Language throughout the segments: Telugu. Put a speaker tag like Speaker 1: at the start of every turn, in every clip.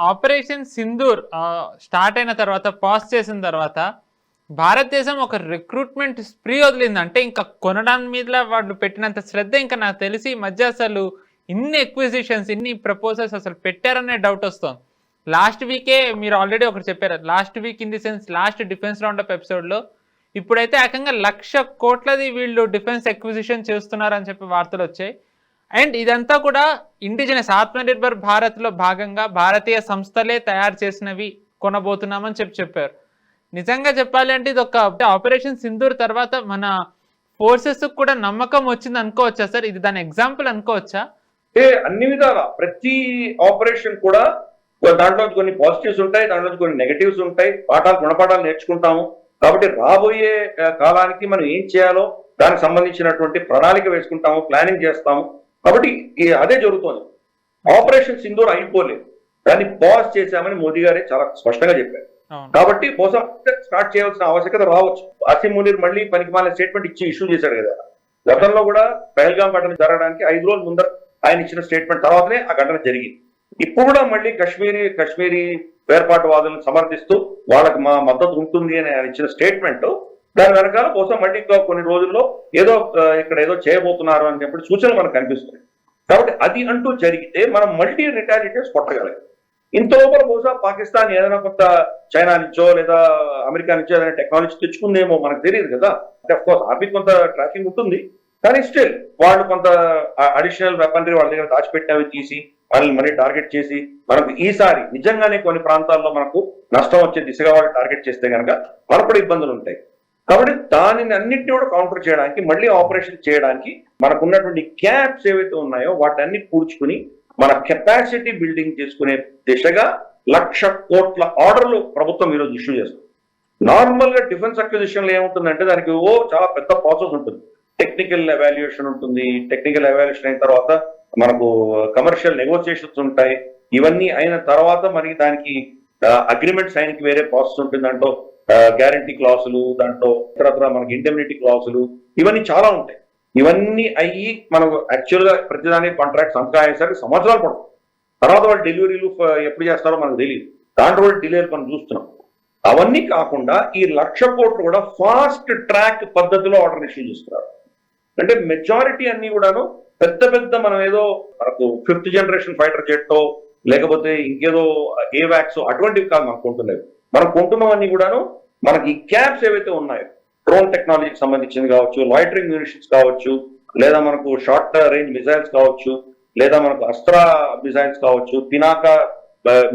Speaker 1: ఆపరేషన్ సింధూర్ స్టార్ట్ అయిన తర్వాత పాస్ చేసిన తర్వాత భారతదేశం ఒక రిక్రూట్మెంట్ స్ప్రీ వదిలింది. అంటే ఇంకా కొనడానికి మీద వాళ్ళు పెట్టినంత శ్రద్ధ ఇంకా నాకు తెలిసి ఈ మధ్య అసలు ఇన్ని ఎక్విజిషన్స్, ఇన్ని ప్రపోజల్స్ అసలు పెట్టారనే డౌట్ వస్తుంది. లాస్ట్ వీకే మీరు ఆల్రెడీ ఒకటి చెప్పారు, last week in the sense last defence round of ఎపిసోడ్లో ఇప్పుడైతే ఏకంగా 1,00,000 కోట్లది వీళ్ళు డిఫెన్స్ ఎక్విజిషన్ చేస్తున్నారని చెప్పి వార్తలు వచ్చాయి. అండ్ ఇదంతా కూడా ఇండిజినస్ ఆత్మనిర్భర్ భారత్లో భాగంగా భారతీయ సంస్థలే తయారు చేసినవి కొనబోతున్నామని చెప్పారు. నిజంగా చెప్పాలి అంటే ఇది ఒక ఆపరేషన్ సింధూర్ తర్వాత మన ఫోర్సెస్ కూడా నమ్మకం వచ్చింది అనుకోవచ్చా సార్? ఇది దాని ఎగ్జాంపుల్ అనుకోవచ్చా?
Speaker 2: అన్ని విధాల ప్రతి ఆపరేషన్ కూడా దాంట్లో కొన్ని పాజిటివ్స్ ఉంటాయి, దాంట్లో కొన్ని నెగటివ్స్ ఉంటాయి. గుణపాఠాలు నేర్చుకుంటాము. కాబట్టి రాబోయే కాలానికి మనం ఏం చేయాలో దానికి సంబంధించినటువంటి ప్రణాళిక వేసుకుంటాము, ప్లానింగ్ చేస్తాము. కాబట్టి అదే జరుగుతోంది. ఆపరేషన్ సింధూర్ అయిపోలేదు, దాన్ని పాజ్ చేశామని మోదీ గారే చాలా స్పష్టంగా చెప్పారు. కాబట్టి బహుశా స్టార్ట్ చేయాల్సిన ఆవశ్యకత రావచ్చు. అసీం మునీర్ మళ్ళీ పనికిమాలిన స్టేట్మెంట్ ఇష్యూ చేశాడు కదా. గతంలో కూడా పహల్గాం ఘటన జరగడానికి 5 రోజుల ముందర ఆయన ఇచ్చిన స్టేట్మెంట్ తర్వాతనే ఆ ఘటన జరిగింది. ఇప్పుడు కూడా మళ్ళీ కశ్మీరీ వేర్పాటువాదులను సమర్థిస్తూ వాళ్ళకి మా మద్దతు ఉంటుంది అని ఆయన ఇచ్చిన స్టేట్మెంట్ దాని వెనకాల కోసం మళ్ళీ ఇంకా కొన్ని రోజుల్లో ఇక్కడ ఏదో చేయబోతున్నారు అని చెప్పి సూచనలు మనకు కనిపిస్తుంది. కాబట్టి అది అంటూ జరిగితే మనం మల్టీ రిటాలిటీస్ కొట్టగలం. ఇంత లోపల బహుశా పాకిస్తాన్ ఏదైనా కొంత చైనా నుంచో లేదా అమెరికా నుంచో ఏదైనా టెక్నాలజీ తెచ్చుకుందేమో మనకు తెలియదు కదా. అంటే అఫ్ కోర్స్ ఆర్మీ కొంత ట్రాకింగ్ ఉంటుంది, కానీ స్టిల్ వాళ్ళు కొంత అడిషనల్ వెపనరీ వాళ్ళ దగ్గర దాచిపెట్టినవి తీసి వాళ్ళని మళ్ళీ టార్గెట్ చేసి మనకు ఈసారి నిజంగానే కొన్ని ప్రాంతాల్లో మనకు నష్టం వచ్చే దిశగా వాళ్ళు టార్గెట్ చేస్తే కనుక మనకు కూడా ఇబ్బందులు ఉంటాయి. కాబట్టి దానిని అన్నింటినీ కూడా కౌంటర్ చేయడానికి, మళ్ళీ ఆపరేషన్ చేయడానికి మనకు ఉన్నటువంటి గ్యాప్స్ ఏవైతే ఉన్నాయో వాటన్ని పూడ్చుకుని మన కెపాసిటీ బిల్డింగ్ చేసుకునే దిశగా 1,00,000 కోట్ల ఆర్డర్లు ప్రభుత్వం ఈరోజు ఇష్యూ చేస్తుంది. నార్మల్ గా డిఫెన్స్ అక్విజిషన్లో ఏముంటుందంటే దానికి చాలా పెద్ద ప్రాసెస్ ఉంటుంది. టెక్నికల్ ఎవాల్యుయేషన్ ఉంటుంది. టెక్నికల్ ఎవాల్యుయేషన్ అయిన తర్వాత మనకు కమర్షియల్ నెగోసియేషన్స్ ఉంటాయి. ఇవన్నీ అయిన తర్వాత మనకి దానికి అగ్రిమెంట్ సైన్కి వేరే ప్రాసెస్ ఉంటుంది. దాంట్లో గ్యారంటీ క్లాసులు, దాంట్లో తర్వాత మనకి ఇండెమ్నిటీ క్లాసులు, ఇవన్నీ చాలా ఉంటాయి. ఇవన్నీ అయ్యి మనకు యాక్చువల్ గా ప్రతిదానికి కాంట్రాక్ట్ సంతకం అయ్యేసరికి సంవత్సరాలు పడుతుంది. తర్వాత వాళ్ళు డెలివరీలు ఎప్పుడు చేస్తారో మనకు తెలియదు. దాంట్లో కూడా డిలేలు మనం చూస్తున్నాం. అవన్నీ కాకుండా ఈ 1,00,000 కోట్లు కూడా ఫాస్ట్ ట్రాక్ పద్ధతిలో ఆర్డర్ ఇష్యూ చేస్తున్నారు. అంటే మెజారిటీ అన్ని కూడాను పెద్ద మనం ఏదో మనకు 5th జనరేషన్ ఫైటర్ జెట్టో లేకపోతే ఇంకేదో ఏవాక్స్ అటువంటివి కాదు మనం కొంటున్నవి. మనం కొంటున్నవన్నీ కూడాను మనకి క్యాప్స్ ఏవైతే ఉన్నాయో డ్రోన్ టెక్నాలజీకి సంబంధించింది కావచ్చు, లాయిటరింగ్ మ్యూనిషన్స్ కావచ్చు, లేదా మనకు షార్ట్ రేంజ్ మిసైల్స్ కావచ్చు, లేదా మనకు అస్త్రా మిసైల్స్ కావచ్చు, పినాకా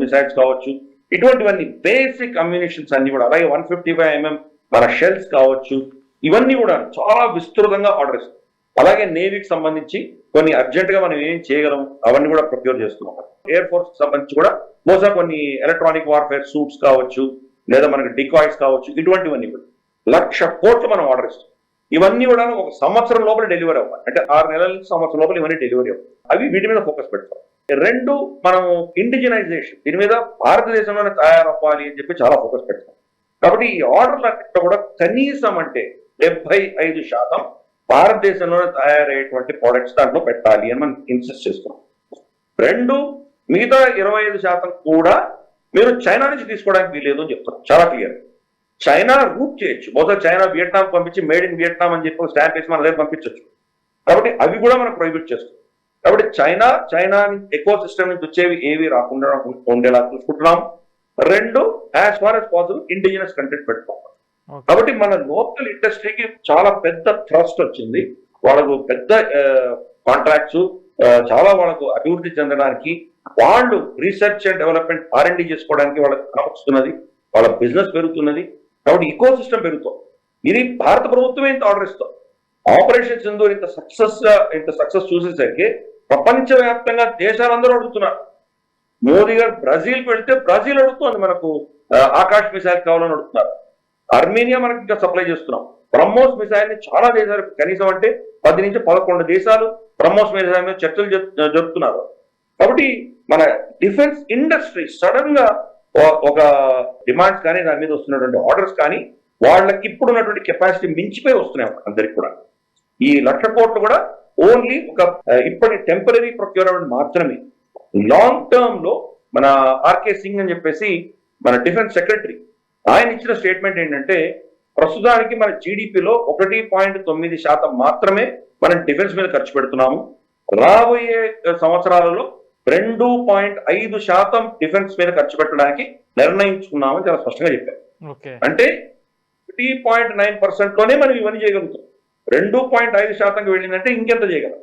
Speaker 2: మిసైల్స్ కావచ్చు, ఇటువంటివన్నీ బేసిక్ అమ్యూనిషన్స్ అన్ని కూడా, అలాగే 155mm మన షెల్స్ కావచ్చు, ఇవన్నీ కూడా చాలా విస్తృతంగా ఆర్డర్ ఇస్తాం. అలాగే నేవీకి సంబంధించి కొన్ని అర్జెంట్ గా మనం ఏం చేయగలం అవన్నీ కూడా ప్రొక్యూర్ చేస్తున్నాం. ఎయిర్ ఫోర్స్ కి సంబంధించి కూడా బహుశా కొన్ని ఎలక్ట్రానిక్ వార్ఫేర్ సూట్స్ కావచ్చు, లేదా మనకి డికాయిస్ కావచ్చు, ఇటువంటివన్నీ కూడా 1,00,000 కోట్లు మనం ఆర్డర్ ఇస్తాం. ఇవన్నీ కూడా ఒక సంవత్సరం లోపల డెలివరీ అవ్వాలి. అంటే 6 నెలల నుంచి సంవత్సరం లోపల ఇవన్నీ డెలివరీ అవ్వాలి. అవి వీటి మీద ఫోకస్ పెడతాం. 2 మనం ఇండిజినైజేషన్, దీని మీద భారతదేశంలోనే తయారవ్వాలి అని చెప్పి చాలా ఫోకస్ పెడతాం. కాబట్టి ఈ ఆర్డర్లు అన్నింటిలో కూడా కనీసం అంటే 75% భారతదేశంలోనే తయారయ్యేటువంటి ప్రొడక్ట్స్ దాంట్లో పెట్టాలి అని మనం ఇన్సిస్ట్ చేస్తున్నాం. 2 మిగతా 25% కూడా మీరు చైనా నుంచి తీసుకోవడానికి వీలేదు అని చెప్తున్నాం చాలా క్లియర్. చైనా రూట్ చేయొచ్చు, బహుశా చైనా వియట్నాం పంపించి మేడ్ ఇన్ వియట్నాం అని చెప్పి స్టాంప్ వేసి మన దగ్గర పంపించవచ్చు. కాబట్టి అవి కూడా మనం ప్రొహిబిట్ చేస్తాం. కాబట్టి చైనా ఎకో సిస్టమ్ నుంచి వచ్చేవి ఏవి రాకుండా ఉండేలా చూసుకుంటున్నాం. 2 as far as possible indigenous content పెట్టుకోవాలి. కాబట్టి మన లోకల్ ఇండస్ట్రీకి చాలా పెద్ద థ్రస్ట్ వచ్చింది. వాళ్ళకు పెద్ద కాంట్రాక్ట్స్, చాలా వాళ్ళకు అభివృద్ధి చెందడానికి, వాళ్ళు రీసెర్చ్ అండ్ డెవలప్మెంట్ R&D చేసుకోవడానికి వాళ్ళకి వస్తున్నది, వాళ్ళ బిజినెస్ పెరుగుతున్నది. కాబట్టి ఈకో సిస్టమ్ పెరుగుతాం. ఇది భారత ప్రభుత్వమే ఇంత ఆర్డర్ ఇస్తాం. ఆపరేషన్ సింధూర్ ఇంత సక్సెస్ చూసేసరికి ప్రపంచవ్యాప్తంగా దేశాలందరూ అడుగుతున్నారు. మోదీ గారు బ్రెజిల్కి వెళ్తే బ్రెజిల్ అడుగుతుంది మనకు ఆకాశ్ మిసైల్ కావాలని అడుగుతున్నారు. అర్మేనియా మనకి ఇంకా సప్లై చేస్తున్నాం. బ్రహ్మోస్ మిసైల్ ని చాలా దేశాలు, కనీసం అంటే 10 నుంచి 11 దేశాలు బ్రహ్మోస్ మిసైల్ మీద చర్చలు జరుపుతున్నారు. కాబట్టి మన డిఫెన్స్ ఇండస్ట్రీ సడన్ గా ఒక డిమాండ్స్ కానీ దాని మీద వస్తున్నటువంటి ఆర్డర్స్ కానీ వాళ్ళకి ఇప్పుడు ఉన్నటువంటి కెపాసిటీ మించిపోయి వస్తున్నాయి అందరికి కూడా. ఈ 1,00,000 కోట్లు కూడా ఓన్లీ ఒక ఇప్పటి టెంపరీ ప్రొక్యూర్మెంట్ మాత్రమే. లాంగ్ టర్మ్ లో మన ఆర్కే సింగ్ అని చెప్పేసి మన డిఫెన్స్ సెక్రటరీ, ఆయన ఇచ్చిన స్టేట్మెంట్ ఏంటంటే ప్రస్తుతానికి మన జీడిపిలో 1.9% మాత్రమే మనం డిఫెన్స్ మీద ఖర్చు పెడుతున్నాము. రాబోయే సంవత్సరాలలో 2.5% డిఫెన్స్ మీద ఖర్చు పెట్టడానికి నిర్ణయించుకున్నామని చాలా స్పష్టంగా చెప్పారు. అంటే 3.9% లోనే మనం ఇవన్నీ చేయగలుగుతాం. 2.5% వెళ్ళిందంటే ఇంకెంత చేయగలం.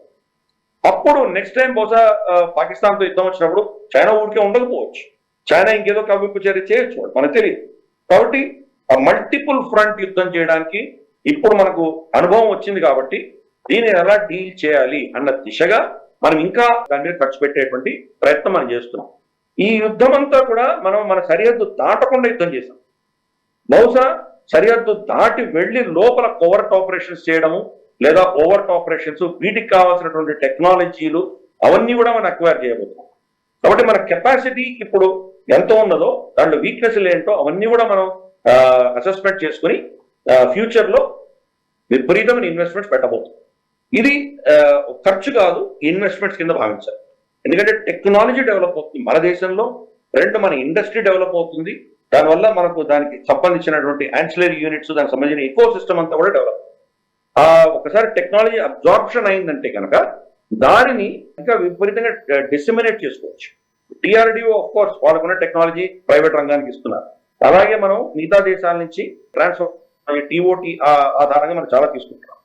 Speaker 2: అప్పుడు నెక్స్ట్ టైం బహుశా పాకిస్తాన్తో యుద్ధం వచ్చినప్పుడు చైనా ఊరికే ఉండకపోవచ్చు, చైనా ఇంకేదో కవ్వింపు చర్య చేయొచ్చు, మనకు తెలియదు. కాబట్టి ఆ మల్టిపుల్ ఫ్రంట్ యుద్ధం చేయడానికి ఇప్పుడు మనకు అనుభవం వచ్చింది కాబట్టి దీన్ని ఎలా డీల్ చేయాలి అన్న దిశగా మనం ఇంకా దాని మీద ఖర్చు పెట్టేటువంటి ప్రయత్నం మనం చేస్తున్నాం. ఈ యుద్ధం అంతా కూడా మనం మన సరిహద్దు దాటకుండా యుద్ధం చేసాం. బహుశా సరిహద్దు దాటి వెళ్లి లోపల కోవర్ట్ ఆపరేషన్స్ చేయడము లేదా ఓవర్ట్ ఆపరేషన్స్, వీటికి కావాల్సినటువంటి టెక్నాలజీలు అవన్నీ కూడా మనం అక్వైర్ చేయబోతున్నాం. కాబట్టి మన కెపాసిటీ ఇప్పుడు ఎంత ఉన్నదో దాంట్లో వీక్నెస్లు ఏంటో అవన్నీ కూడా మనం అసెస్మెంట్ చేసుకుని ఫ్యూచర్ లో విపరీతమైన ఇన్వెస్ట్మెంట్స్ పెట్టబోతున్నాం. ఇది ఖర్చు కాదు, ఇన్వెస్ట్మెంట్స్ కింద భావించాలి. ఎందుకంటే టెక్నాలజీ డెవలప్ అవుతుంది మన దేశంలో, రెండు మన ఇండస్ట్రీ డెవలప్ అవుతుంది, దానివల్ల మనకు దానికి సంబంధించినటువంటి యాన్సిలరీ యూనిట్స్, దానికి సంబంధించిన ఎకో సిస్టమ్ అంతా కూడా డెవలప్. ఒకసారి టెక్నాలజీ అబ్జార్ప్షన్ అయిందంటే కనుక దానిని ఇంకా విపరీతంగా డిసిమినేట్ చేసుకోవచ్చు. డిఆర్డిఓ ఆఫ్ కోర్స్ వాళ్ళకున్న టెక్నాలజీ ప్రైవేట్ రంగానికి ఇస్తున్నారు. అలాగే మనం మిగతా దేశాల నుంచి ట్రాన్స్ఫర్ టీఓటీ ఆధారంగా మనం చాలా తీసుకుంటున్నాం,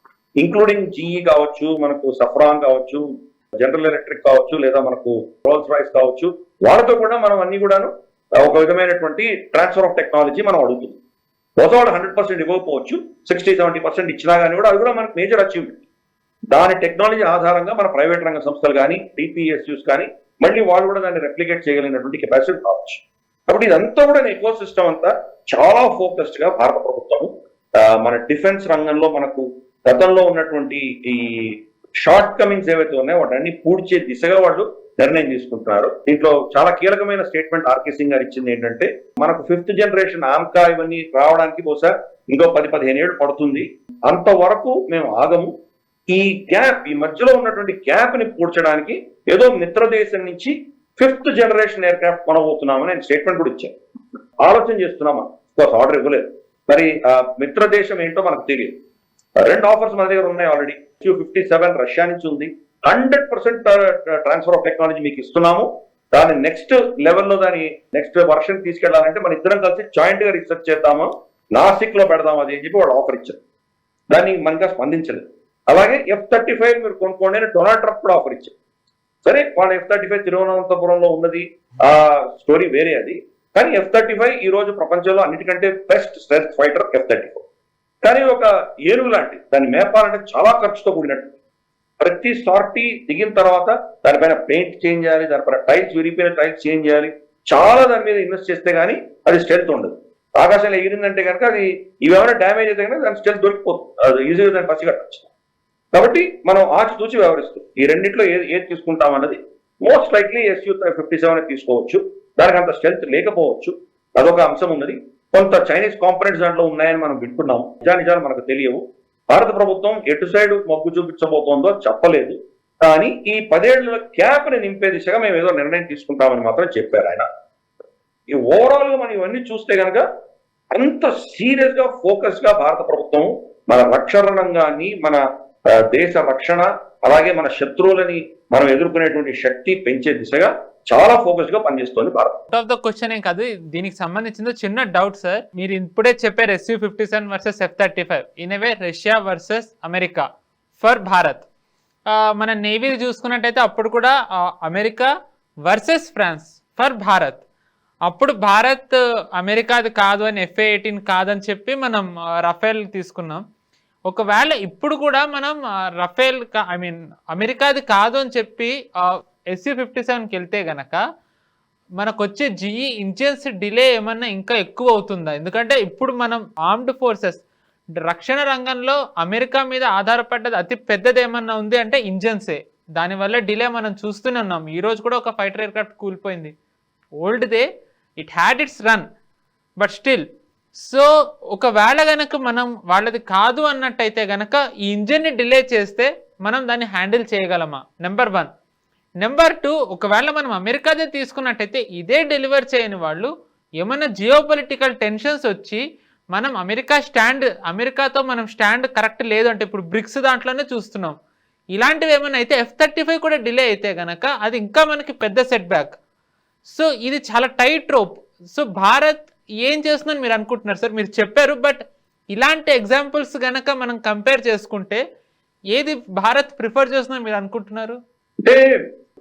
Speaker 2: ఇంక్లూడింగ్ జీఈ కావచ్చు, మనకు సఫ్రాన్ కావచ్చు, జనరల్ ఎలక్ట్రిక్ కావచ్చు, లేదా మనకు రోల్స్ రాయ్స్ కావచ్చు, వాళ్ళతో కూడా మనం అన్ని కూడాను ఒక విధమైనటువంటి ట్రాన్స్ఫర్ ఆఫ్ టెక్నాలజీ మనం అడుగుతుంది. బహుశా వాళ్ళు 100% ఇవ్వకపోవచ్చు, 60-70% ఇచ్చినా కానీ కూడా అది కూడా మనకు మేజర్ అచీవ్మెంట్. దాని టెక్నాలజీ ఆధారంగా మన ప్రైవేట్ రంగ సంస్థలు కానీ టీపీఎస్యూస్ కానీ మళ్ళీ వాళ్ళు కూడా దాన్ని రెప్లికేట్ చేయగలిగినటువంటి కెపాసిటీ కావచ్చు. కాబట్టి ఇదంతా కూడా ఎకో సిస్టమ్ అంతా చాలా ఫోకస్డ్ గా భారత ప్రభుత్వం మన డిఫెన్స్ రంగంలో మనకు గతంలో ఉన్నటువంటి ఈ షార్ట్ కమింగ్స్ ఏవైతే ఉన్నాయో వాటన్ని పూడ్చే దిశగా వాళ్ళు నిర్ణయం తీసుకుంటున్నారు. దీంట్లో చాలా కీలకమైన స్టేట్మెంట్ ఆర్కే సింగ్ గారు ఇచ్చింది ఏంటంటే మనకు 5th జనరేషన్ ఆమ్కా ఇవన్నీ రావడానికి బహుశా ఇంకో 10-15 ఏళ్ళు పడుతుంది, అంతవరకు మేము ఆగము. ఈ గ్యాప్, ఈ మధ్యలో ఉన్నటువంటి గ్యాప్ ని పూడ్చడానికి ఏదో మిత్ర దేశం నుంచి 5th జనరేషన్ ఎయిర్ క్రాఫ్ట్ కొనబోతున్నామని నేను స్టేట్మెంట్ కూడా ఇచ్చాను. ఆలోచన చేస్తున్నామా, ఆర్డర్ ఇవ్వలేదు. మరి మిత్ర దేశం ఏంటో మనకు తెలియదు. 2 ఆఫర్స్ మన దగ్గర ఉన్నాయి ఆల్రెడీ. Su-57 రష్యా నుంచి ఉంది, 100% ట్రాన్స్ఫర్ ఆఫ్ టెక్నాలజీ మీకు ఇస్తున్నాము. దాని నెక్స్ట్ లెవెల్లో దాని నెక్స్ట్ వర్షన్ తీసుకెళ్లాలంటే మన ఇద్దరం కలిసి జాయింట్ గా రీసెర్చ్ చేద్దాము, నాసిక్ లో పెడదాం అది అని చెప్పి వాళ్ళు ఆఫర్ ఇచ్చారు. దాన్ని మనగా స్పందించలేదు. అలాగే F-35 మీరు కొనుక్కోండి అని డొనాల్డ్ ట్రంప్ కూడా ఆఫర్ ఇచ్చారు. సరే, వాళ్ళ F-35 తిరువనంతపురంలో ఉన్నది, ఆ స్టోరీ వేరే అది. కానీ F-35 ఈ రోజు ప్రపంచంలో అన్నిటికంటే బెస్ట్ స్ట్రెంత్ ఫైటర్ F-34. కానీ ఒక ఏనుగు లాంటి దాన్ని మేపాలంటే చాలా ఖర్చుతో కూడినట్టు. ప్రతి సార్టీ దిగిన తర్వాత దానిపైన పెయింట్ చేంజ్ చేయాలి, దానిపైన టైల్స్, విరిగిపోయిన టైల్స్ చేంజ్ చేయాలి, చాలా దాని మీద ఇన్వెస్ట్ చేస్తే గానీ అది స్ట్రెంత్ ఉండదు. ఆకాశంలో ఎగిరిందంటే కనుక అది ఇవేమైనా డ్యామేజ్ అయితే కనుక దాని స్ట్రెంత్ దొరికిపోతుంది, అది ఈజీగా దాన్ని పసిగట్టచ్చు. కాబట్టి మనం ఆచితూచి వ్యవహరిస్తాం. ఈ రెండింటిలో ఏది తీసుకుంటాం అన్నది మోస్ట్ లైక్లీ Su-57 తీసుకోవచ్చు. దానికి అంత స్ట్రెంత్ లేకపోవచ్చు, అదొక అంశం ఉన్నది. కొంత చైనీస్ కాంపనెంట్స్ దాంట్లో ఉన్నాయని మనం వింటున్నాము, నిజాలు మనకు తెలియవు. భారత ప్రభుత్వం ఎటు సైడ్ మొగ్గు చూపించబోతోందో చెప్పలేదు. కానీ ఈ 10 ఏళ్ల గ్యాప్ ని నింపే దిశగా మేము ఏదో నిర్ణయం తీసుకుంటామని మాత్రం చెప్పారు ఆయన. ఈ ఓవరాల్ గా మనం ఇవన్నీ చూస్తే కనుక అంత సీరియస్ గా ఫోకస్ గా భారత ప్రభుత్వం మన రక్షణ రంగాన్ని, మన దేశ రక్షణ, అలాగే మన శత్రువులని మనం ఎదుర్కొనేటువంటి శక్తి పెంచే దిశగా చాలా ఫోకస్ గా పనిచేస్తుంది Bharat.
Speaker 1: Out of the question ఏం కాదు, దీనికి సంబంధించిన చిన్న డౌట్ సార్. మీరు ఇప్పుడే చెప్పారు Su-57 versus F-35, in a way Russia versus America for Bharat. మన నేవీ చూసుకున్నట్టయితే అప్పుడు కూడా America versus France for Bharat. అప్పుడు భారత్ అమెరికాది కాదు అని, F-18 కాదని చెప్పి మనం రఫేల్ తీసుకున్నాం. ఒకవేళ ఇప్పుడు కూడా మనం రఫేల్ అమెరికాది కాదు అని చెప్పి Su-57కి వెళ్తే గనక మనకు వచ్చే జీఈ ఇంజిన్స్ డిలే ఏమన్నా ఇంకా ఎక్కువ అవుతుందా? ఎందుకంటే ఇప్పుడు మనం ఆర్మ్డ్ ఫోర్సెస్ రక్షణ రంగంలో అమెరికా మీద ఆధారపడ్డది అతి పెద్దది ఏమన్నా ఉంది అంటే ఇంజిన్సే. దానివల్ల డిలే మనం చూస్తూనే ఉన్నాం. ఈ రోజు కూడా ఒక ఫైటర్ ఎయిర్క్రాఫ్ట్ కూలిపోయింది, ఓల్డ్దే, it had its run but still. So ఒకవేళ గనక మనం వాళ్ళది కాదు అన్నట్టయితే గనక ఈ ఇంజిన్ని డిలే చేస్తే మనం దాన్ని హ్యాండిల్ చేయగలమా? నెంబర్ 1. నెంబర్ 2, ఒకవేళ మనం అమెరికాదే తీసుకున్నట్టయితే ఇదే డెలివర్ చేయని వాళ్ళు ఏమైనా జియో పొలిటికల్ టెన్షన్స్ వచ్చి మనం అమెరికాతో మనం స్టాండ్ కరెక్ట్ లేదు అంటే ఇప్పుడు బ్రిక్స్ దాంట్లోనే చూస్తున్నాం. ఇలాంటివి ఏమైనా అయితే F-35 కూడా డిలే అయితే గనక అది ఇంకా మనకి పెద్ద సెట్ బ్యాక్. సో ఇది చాలా టైట్ రోప్. సో భారత్ ఏం చేస్తుందని మీరు అనుకుంటున్నారు సార్? మీరు చెప్పారు, బట్ ఇలాంటి ఎగ్జాంపుల్స్ గనక మనం కంపేర్ చేసుకుంటే ఏది భారత్ ప్రిఫర్ చేస్తుందని మీరు అనుకుంటున్నారు?
Speaker 2: అంటే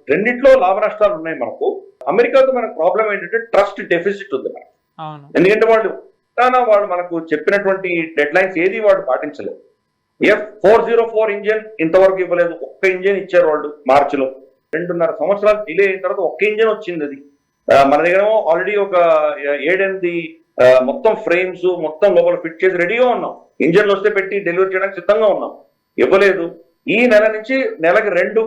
Speaker 2: రెండిట్లో లాభ నష్టాలు ఉన్నాయి మనకు. అమెరికాతో మనకు ప్రాబ్లం ఏంటంటే ట్రస్ట్ డెఫిసిట్ ఉంది మనకు.
Speaker 1: అవును.
Speaker 2: ఎందుకంటే వాళ్ళు మనకు చెప్పినటువంటి డెడ్ లైన్స్ ఏది వాళ్ళు పాటించలేదు. F-404 ఇంజిన్ ఇంతవరకు ఇవ్వలేదు. ఒక్క ఇంజిన్ ఇచ్చారు వాళ్ళు మార్చిలో. 2.5 సంవత్సరాలు డిలే అయిన తర్వాత ఒక్క ఇంజిన్ వచ్చింది. అది మన దగ్గర ఆల్రెడీ ఒక 7-8 మొత్తం ఫ్రేమ్స్ మొత్తం లోపల ఫిట్ చేసి రెడీగా ఉన్నాం. ఇంజన్లు వస్తే పెట్టి డెలివరీ చేయడానికి సిద్ధంగా ఉన్నాం. ఇవ్వలేదు. ఈ నెల నుంచి నెలకి 2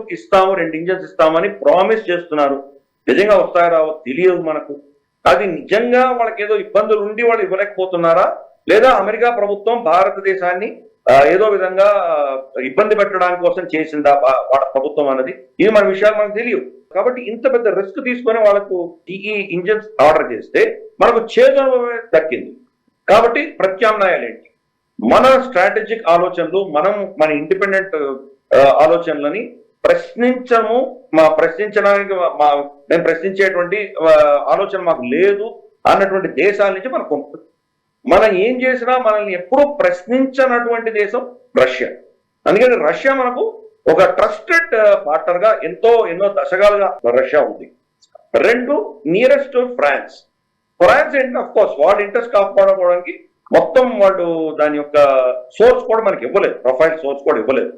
Speaker 2: ఇంజన్స్ ఇస్తామని ప్రామిస్ చేస్తున్నారు. నిజంగా వస్తాయో రావో తెలియదు మనకు. అది నిజంగా వాళ్ళకి ఏదో ఇబ్బందులు ఉండి వాళ్ళు ఇవ్వలేకపోతున్నారా, లేదా అమెరికా ప్రభుత్వం భారతదేశాన్ని ఏదో విధంగా ఇబ్బంది పెట్టడానికి కోసం చేసిందా వాళ్ళ ప్రభుత్వం అన్నది, ఇది మన విషయాలు మనకు తెలియదు. కాబట్టి ఇంత పెద్ద రిస్క్ తీసుకొని వాళ్ళకు ఈ ఇంజన్స్ ఆర్డర్ చేస్తే మనకు చేదనమే దక్కింది. కాబట్టి ప్రత్యామ్నాయాలు ఏంటి? మన స్ట్రాటజిక్ ఆలోచనలు, మన ఇండిపెండెంట్ ఆలోచనలని ప్రశ్నించడానికి మేము ప్రశ్నించేటువంటి ఆలోచన మాకు లేదు అన్నటువంటి దేశాల నుంచి మనకు ఉంటుంది. మనం ఏం చేసినా మనల్ని ఎప్పుడూ ప్రశ్నించనటువంటి దేశం రష్యా. అందుకని రష్యా మనకు ఒక ట్రస్టెడ్ పార్ట్నర్ గా ఎన్నో దశకాలుగా రష్యా ఉంది. 2, నియరెస్ట్ ఫ్రాన్స్ ఏంటి, అఫ్ కోర్స్ వాళ్ళ ఇంట్రెస్ట్ కాపాడుకోవడానికి మొత్తం వాళ్ళు దాని యొక్క సోర్స్ కూడా మనకి ఇవ్వలేదు, ప్రొఫైల్ సోర్స్ కూడా ఇవ్వలేదు.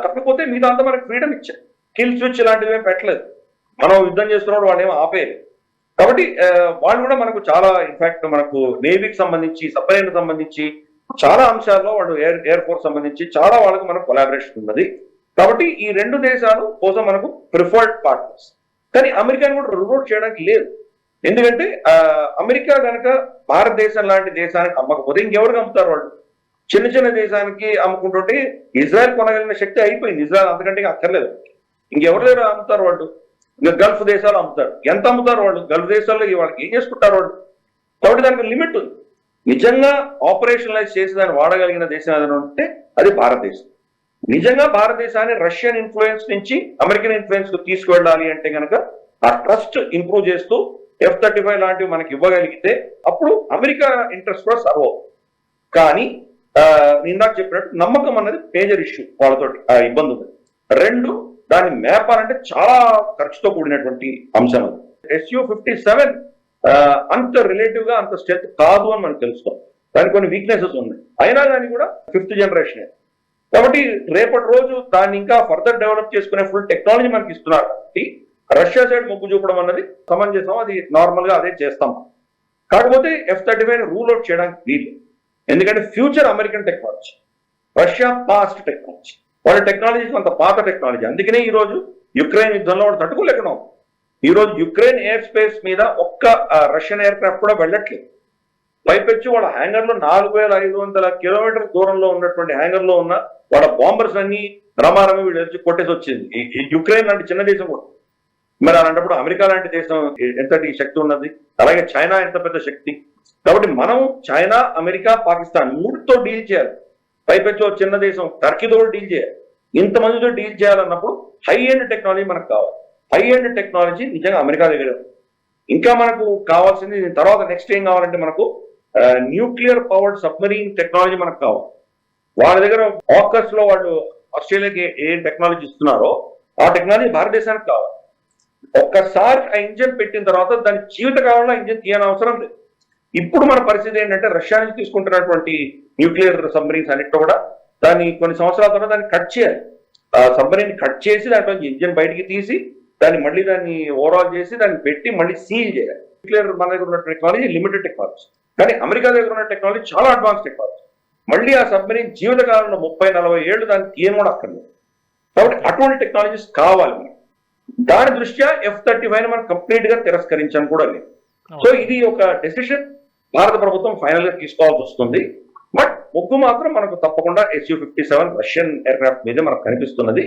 Speaker 2: కాకపోతే మిగతా అంతా మనకి ఫ్రీడమ్ ఇచ్చారు. కిల్ స్విచ్ ఇలాంటివి ఏం పెట్టలేదు. మనం యుద్ధం చేస్తున్నప్పుడు వాళ్ళు ఏమో ఆపేయలేదు. కాబట్టి వాళ్ళు కూడా మనకు చాలా, ఇన్ఫాక్ట్ మనకు నేవీకి సంబంధించి, సబ్‌మెరైన్ సంబంధించి చాలా అంశాల్లో వాళ్ళు ఎయిర్ ఫోర్స్ సంబంధించి చాలా వాళ్ళకి మనకు కొలాబరేషన్ ఉన్నది. కాబట్టి ఈ 2 దేశాలు కోసం మనకు ప్రిఫర్డ్ పార్ట్నర్స్. కానీ అమెరికాని కూడా రూల్ చేయడానికి లేదు. ఎందుకంటే అమెరికా కనుక భారతదేశం లాంటి దేశానికి అమ్మకపోతే ఇంకెవరికి అమ్ముతారు వాళ్ళు? చిన్న దేశానికి అమ్ముకుంటుంటే ఇజ్రాయెల్ కొనగలిగిన శక్తి అయిపోయింది. ఇజ్రాయెల్ అంతకంటే అక్కర్లేదు. ఇంకెవరి దగ్గర అమ్ముతారు వాళ్ళు? గల్ఫ్ దేశాలు అమ్ముతారు. ఎంత అమ్ముతారు వాళ్ళు? గల్ఫ్ దేశాల్లో వాళ్ళకి ఏం చేసుకుంటారు వాళ్ళు? కాబట్టి దానికి లిమిట్ ఉంది. నిజంగా ఆపరేషనలైజ్ చేసి దాన్ని వాడగలిగిన దేశం ఏదైనా ఉంటే అది భారతదేశం. నిజంగా భారతదేశాన్ని రష్యన్ ఇన్ఫ్లుయెన్స్ నుంచి అమెరికన్ ఇన్ఫ్లుయెన్స్ కు తీసుకువెళ్ళాలి అంటే కనుక ఆ ట్రస్ట్ ఇంప్రూవ్ చేస్తూ F-35 లాంటివి మనకి ఇవ్వగలిగితే అప్పుడు అమెరికా ఇంట్రెస్ట్ కూడా సర్వ్ అవుతుంది. కానీ ఇందాక చెప్పినట్టు నమ్మకం అన్నది మేజర్ ఇష్యూ. వాళ్ళతోటి ఆ ఇబ్బంది ఉంది. 2, దాన్ని మేపాలంటే చాలా ఖర్చుతో కూడినటువంటి అంశం అది. Su-57 అంత రిలేటివ్ గా అంత స్ట్రెంత్ కాదు అని మనకు తెలుసుకోవాలి. దానికి కొన్ని వీక్నెసెస్ ఉన్నాయి. అయినా కానీ కూడా 5th జనరేషన్. కాబట్టి రేపటి రోజు దాన్ని ఇంకా ఫర్దర్ డెవలప్ చేసుకునే ఫుల్ టెక్నాలజీ మనకి ఇస్తున్నారు. కాబట్టి రష్యా సైడ్ మొగ్గు చూపడం అన్నది సమంజసం. అది నార్మల్ గా అదే చేస్తాం. కాకపోతే F-35 రూల్ అవుట్ చేయడానికి వీలు. ఎందుకంటే future American technology, Russia past technology. వాళ్ళ టెక్నాలజీ కొంత పాత టెక్నాలజీ. అందుకనే ఈ రోజు యుక్రెయిన్ యుద్ధంలో వాడు తట్టుకోలేకడం. ఈ రోజు యుక్రెయిన్ ఎయిర్ స్పేస్ మీద ఒక్క రష్యన్ ఎయిర్ క్రాఫ్ట్ కూడా వెళ్ళట్లేదు. పైపెచ్చి వాళ్ళ హ్యాంగర్ లో 4500 కిలోమీటర్ల దూరంలో ఉన్నటువంటి హ్యాంగర్ లో ఉన్న వాళ్ళ బాంబర్స్ అన్ని రమారమి వీళ్ళు వచ్చి కొట్టేసి వచ్చింది. యుక్రెయిన్ లాంటి చిన్న దేశం కూడా. మరి అలాంటప్పుడు అమెరికా లాంటి దేశం ఎంతటి శక్తి ఉన్నది, అలాగే చైనా ఎంత పెద్ద శక్తి. కాబట్టి మనం చైనా, అమెరికా, పాకిస్తాన్ 3తో డీల్ చేయాలి. పైపెచ్చి చిన్న దేశం టర్కీతో డీల్ చేయాలి. ఇంతమందితో డీల్ చేయాలన్నప్పుడు హై ఎండ్ టెక్నాలజీ మనకు కావాలి. హై ఎండ్ టెక్నాలజీ నిజంగా అమెరికా దగ్గర. ఇంకా మనకు కావాల్సింది తర్వాత నెక్స్ట్ ఏం కావాలంటే మనకు న్యూక్లియర్ పవర్డ్ సబ్మరీన్ టెక్నాలజీ మనకు కావాలి. వాళ్ళ దగ్గర ఆకస్ లో వాళ్ళు ఆస్ట్రేలియాకి ఏ టెక్నాలజీ ఇస్తున్నారో ఆ టెక్నాలజీ భారతదేశానికి కావాలి. ఒక్కసారి ఆ ఇంజన్ పెట్టిన తర్వాత దాని జీవిత కాలంలో ఇంజన్ తీయని అవసరం లేదు. ఇప్పుడు మన పరిస్థితి ఏంటంటే రష్యా నుంచి తీసుకుంటున్నటువంటి న్యూక్లియర్ సబ్మరీన్స్ అన్నింటిలో కూడా దాన్ని కొన్ని సంవత్సరాల తర్వాత దాన్ని కట్ చేయాలి. ఆ సబ్మరీన్ కట్ చేసి దాంట్లో ఇంజన్ బయటికి తీసి దాన్ని ఓవరాల్ చేసి దాన్ని పెట్టి మళ్ళీ సీల్ చేయాలి. న్యూక్లియర్ మన దగ్గర ఉన్న టెక్నాలజీ లిమిటెడ్ టెక్నాలజీ. కానీ అమెరికా దగ్గర ఉన్న టెక్నాలజీ చాలా అడ్వాన్స్ టెక్నాలజీ. మళ్ళీ ఆ సబ్మరీన్ జీవితకాలంలో 30-40 ఏళ్ళు దాన్ని తీయడం కూడా అక్కర్లేదు. కాబట్టి అటువంటి టెక్నాలజీస్ కావాలి మనకి. దాని దృష్ట్యా F-35 మనం కంప్లీట్ గా తిరస్కరించాను కూడా లేదు. సో ఇది ఒక డెసిషన్ భారత ప్రభుత్వం ఫైనల్ గా తీసుకోవాల్సి వస్తుంది. బట్ మొగ్గు మాత్రం మనకు తప్పకుండా Su-57 రష్యన్ ఎయిర్ క్రాఫ్ట్ మీద మనకు కనిపిస్తున్నది.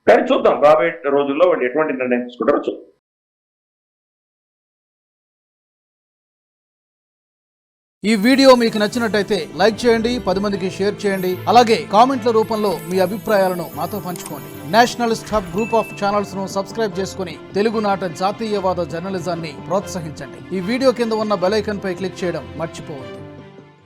Speaker 2: కానీ చూద్దాం రాబోయే రోజుల్లో వాళ్ళు ఎటువంటి నిర్ణయం తీసుకుంటారో చూద్దాం.
Speaker 3: ఈ వీడియో మీకు నచ్చినట్టయితే లైక్ చేయండి, 10 మందికి షేర్ చేయండి. అలాగే కామెంట్ల రూపంలో మీ అభిప్రాయాలను మాతో పంచుకోండి. Nationalist hub group of channels ను సబ్స్క్రైబ్ చేసుకుని తెలుగునాట జాతీయవాద జర్నలిజాన్ని ప్రోత్సహించండి. ఈ వీడియో కింద ఉన్న బెల్ ఐకాన్ పై క్లిక్ చేయడం మర్చిపోవద్దు.